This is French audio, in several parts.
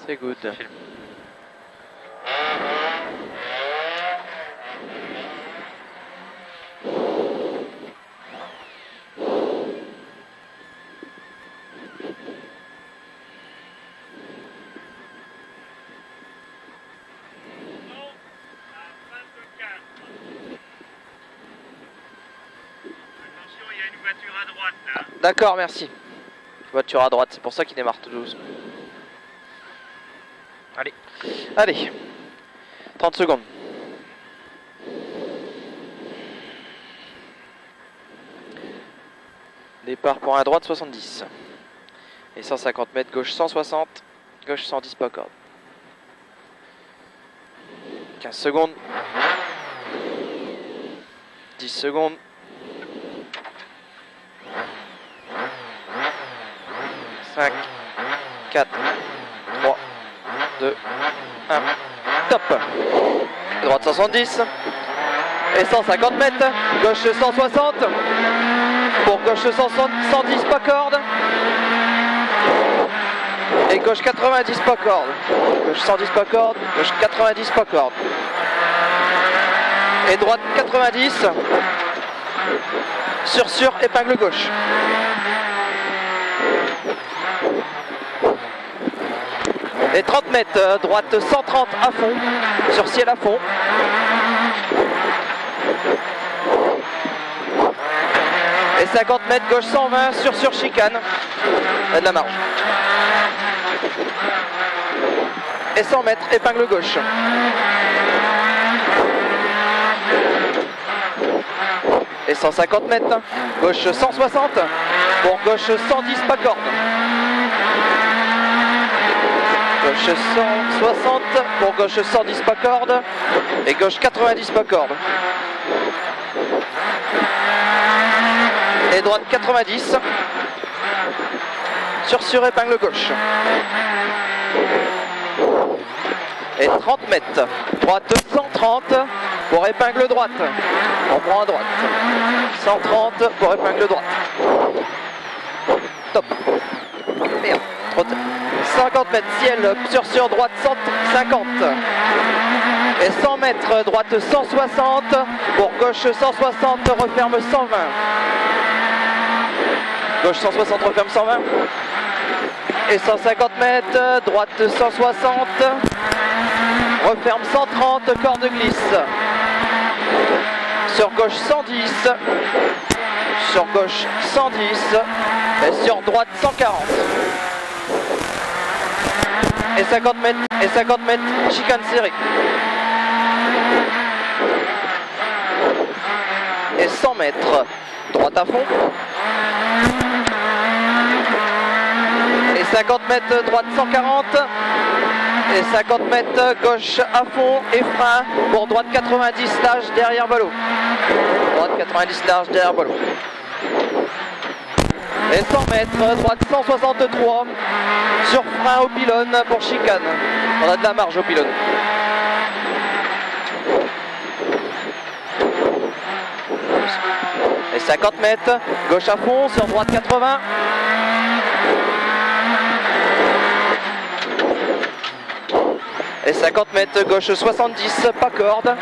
C'est good. D'accord, merci. Voiture à droite, c'est pour ça qu'il démarre tout doucement. Allez. Allez. 30 secondes. Départ pour un droite 70. Et 150 mètres, gauche 160. Gauche 110 pas corde. 15 secondes. 10 secondes. 5, 4, 3, 2, 1, top. Droite 170 et 150 mètres, gauche 160, pour gauche 110 pas corde, et gauche 90 pas corde, gauche 110 pas corde, gauche 90 pas corde, et droite 90, sur épingle gauche. Et 30 mètres, droite 130 à fond, sur ciel à fond. Et 50 mètres, gauche 120, sur chicane. Il y a de la marge. Et 100 mètres, épingle gauche. Et 150 mètres, gauche 160, pour gauche 110 pas corde. Gauche 160, pour gauche 110 pas corde, et gauche 90 pas corde. Et droite 90, sur épingle gauche. Et 30 mètres, droite 130, pour épingle droite. On prend à droite. 130 pour épingle droite. Top. Merde. 50 mètres ciel sur droite 150 et 100 mètres droite 160 pour gauche 160 referme 120, gauche 160 referme 120 et 150 mètres droite 160 referme 130 corde glisse sur gauche 110, sur gauche 110 et sur droite 140. Et 50 mètres, chicane serrée. Et 100 mètres, droite à fond. Et 50 mètres, droite 140. Et 50 mètres, gauche à fond et frein pour droite 90 large derrière ballot. Droite 90 large derrière ballot. Et 100 mètres, droite 163, sur frein au pylône pour chicane. On a de la marge au pylône. Et 50 mètres, gauche à fond, sur droite 80. Et 50 mètres, gauche 70, pas corde.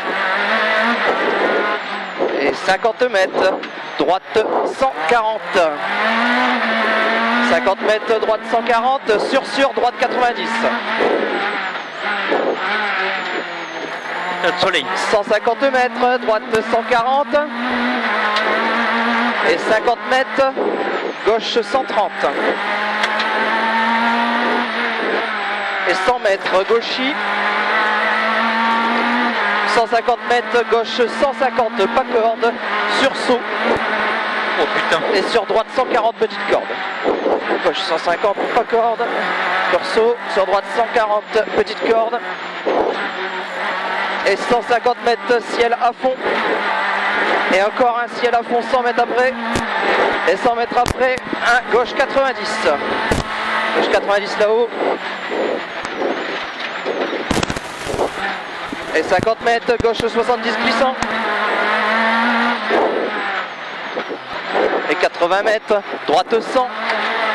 Et 50 mètres, droite 140. 50 mètres, droite 140, sur droite 90. Notre soleil. 150 mètres, droite 140. Et 50 mètres, gauche 130. Et 100 mètres, gauchis. 150 mètres, gauche 150, pas corde, sursaut. Oh putain. Et sur droite 140, petite corde. Gauche 150, pas corde, sursaut, sur droite 140, petite corde. Et 150 mètres, ciel à fond. Et encore un ciel à fond, 100 mètres après. Et 100 mètres après, un gauche 90. Gauche 90 là-haut. Et 50 mètres, gauche 70 glissant. Et 80 mètres, droite 100.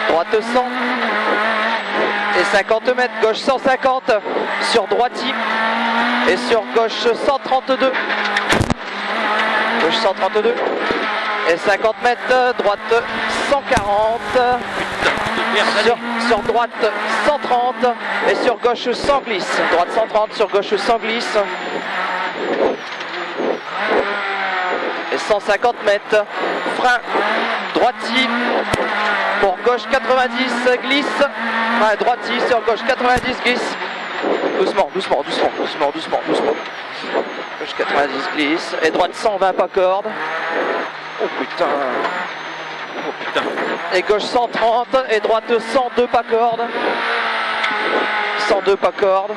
Droite 100. Et 50 mètres, gauche 150 sur droiti. Et sur gauche 132. Gauche 132. Et 50 mètres, droite 140. Sur droite 130. Et sur gauche 100 glisse. Droite 130, sur gauche 100 glisse. Et 150 mètres, frein, droiti. Pour gauche 90, glisse. Frein droiti, sur gauche 90, glisse. Doucement. Gauche 90 glisse. Et droite 120 pas corde. Oh putain. Et gauche 130 et droite 102 pas corde. 102 pas corde.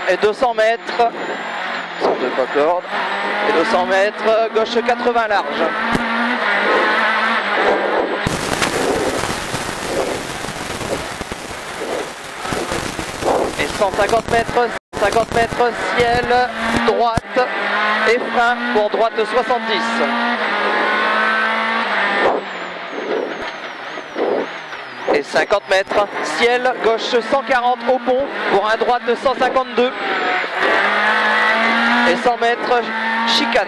Et 200 mètres. 102 pas corde. Et 200 mètres, gauche 80 large. Et 150 mètres, ciel, droite et frein pour droite 70. Et 50 mètres, ciel, gauche 140 au pont pour un droite 152. Et 100 mètres, chicane.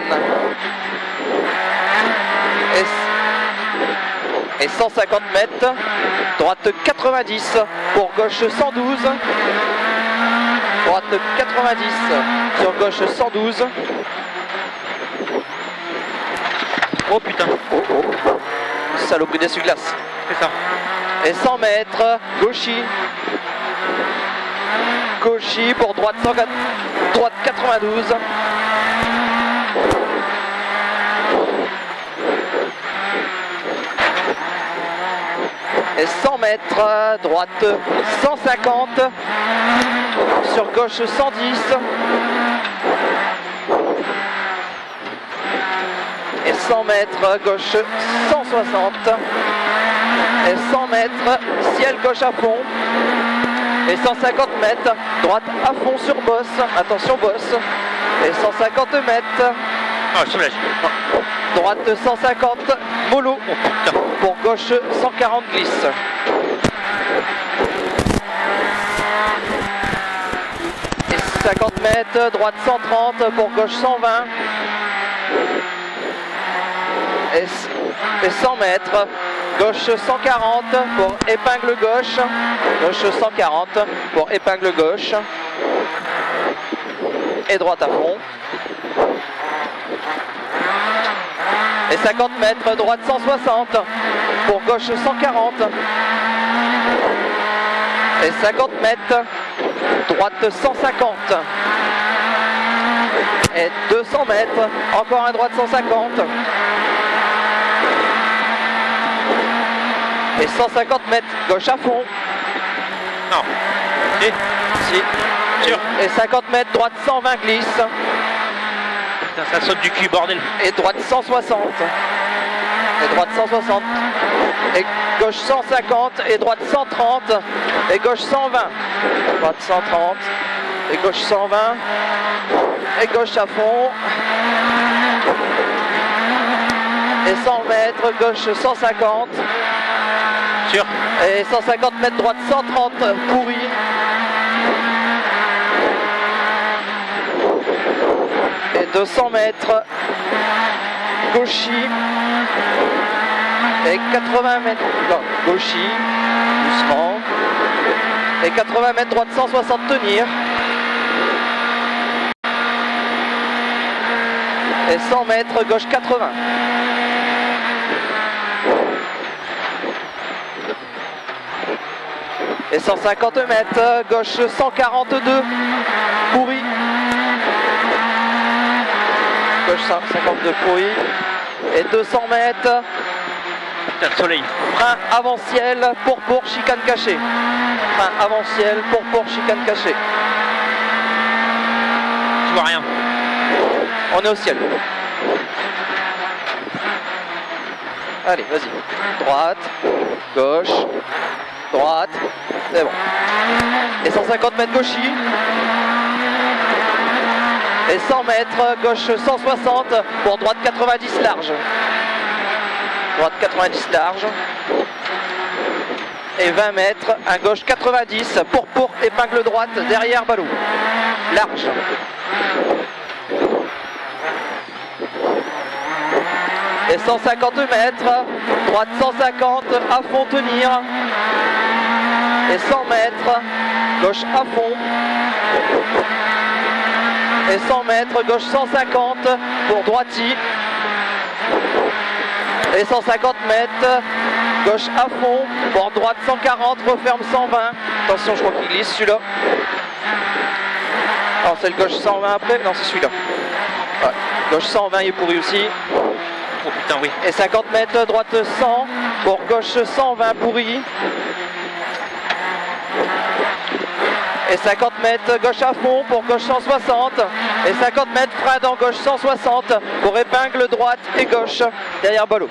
Et 150 mètres, droite 90 pour gauche 112. Droite 90 sur gauche 112. Oh putain. Saloperie d'essuie-glace. C'est ça. Et 100 mètres, gauchy. Gauchy pour droite 104, droite 92. Et 100 mètres, droite 150. Sur gauche 110. Et 100 mètres, gauche 160. Et 100 mètres, ciel gauche à fond. Et 150 mètres, droite à fond sur bosse. Attention bosse. Et 150 mètres. Ah, soulage. Droite 150, mollo. Oh putain. Pour gauche 140 glisse. Et 50 mètres, droite 130 pour gauche 120. Et 100 mètres, gauche 140 pour épingle gauche. Gauche 140 pour épingle gauche. Et droite à fond. Et 50 mètres, droite 160 pour gauche 140. Et 50 mètres, droite 150. Et 200 mètres, encore un droite 150. Et 150 mètres, gauche à fond. Non. Si. Sûr. Et 50 mètres, droite 120 glisse. Putain, ça saute du cul, bordel. Et droite 160. Et droite 160. Et gauche 150. Et droite 130. Et gauche 120. Droite 130. Et gauche 120. Et gauche à fond. Et 100 mètres, gauche 150. Sûr. Et 150 mètres, droite 130, pourri. Et 200 mètres, gauchy. Et 80 mètres, non, gauchy, doucement. Et 80 mètres, droite 160, tenir. Et 100 mètres, gauche 80. Et 150 mètres, gauche 142, pourri. Gauche 152, pourri. Et 200 mètres. Putain, le soleil. Frein avant-ciel, pour chicane cachée. Frein avant-ciel, pour chicane cachée. Je vois rien. On est au ciel. Allez, vas-y. Droite, gauche, droite. C'est bon. Et 150 mètres gauchy. Et 100 mètres, gauche 160 pour droite 90 large. Droite 90 large. et 20 mètres, un gauche 90, pour épingle droite, derrière ballot, large. Et 150 mètres, droite 150, à fond tenir. Et 100 mètres, gauche à fond. Et 100 mètres, gauche 150 pour droiti. Et 150 mètres, gauche à fond, pour droite 140, referme 120. Attention, je crois qu'il glisse celui-là. Alors c'est le gauche 120 après, non c'est celui-là. Ouais. Gauche 120 il est pourri aussi. Oh putain, oui. Et 50 mètres, droite 100, pour gauche 120 pourri. Et 50 mètres, gauche à fond, pour gauche 160. Et 50 mètres, frein dans gauche 160, pour épingle droite et gauche, derrière ballot.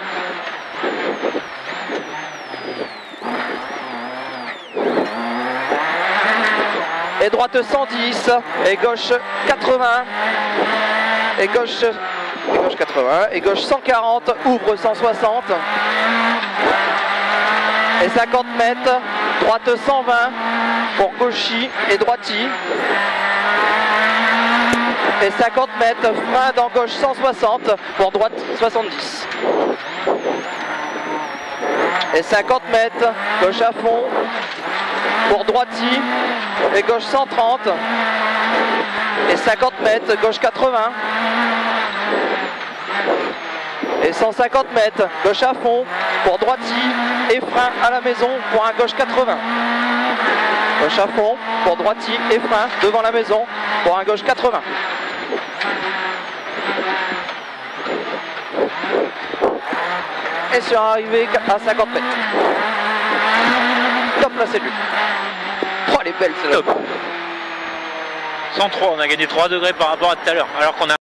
Et droite 110, et gauche 80, et gauche 80, et gauche 140, ouvre 160, et 50 mètres, droite 120, pour gauchi et droiti, et 50 mètres, frein dans gauche 160, pour droite 70. Et 50 mètres, gauche à fond, pour droiti, et gauche 130, et 50 mètres, gauche 80, et 150 mètres, gauche à fond, pour droiti, et frein à la maison pour un gauche 80. Gauche à fond, pour droiti, et frein devant la maison pour un gauche 80. Et sur arrivée à 50 mètres. Top, là c'est lui. Oh, elle est belle celle-là. 103, on a gagné 3 degrés par rapport à tout à l'heure, alors qu'on a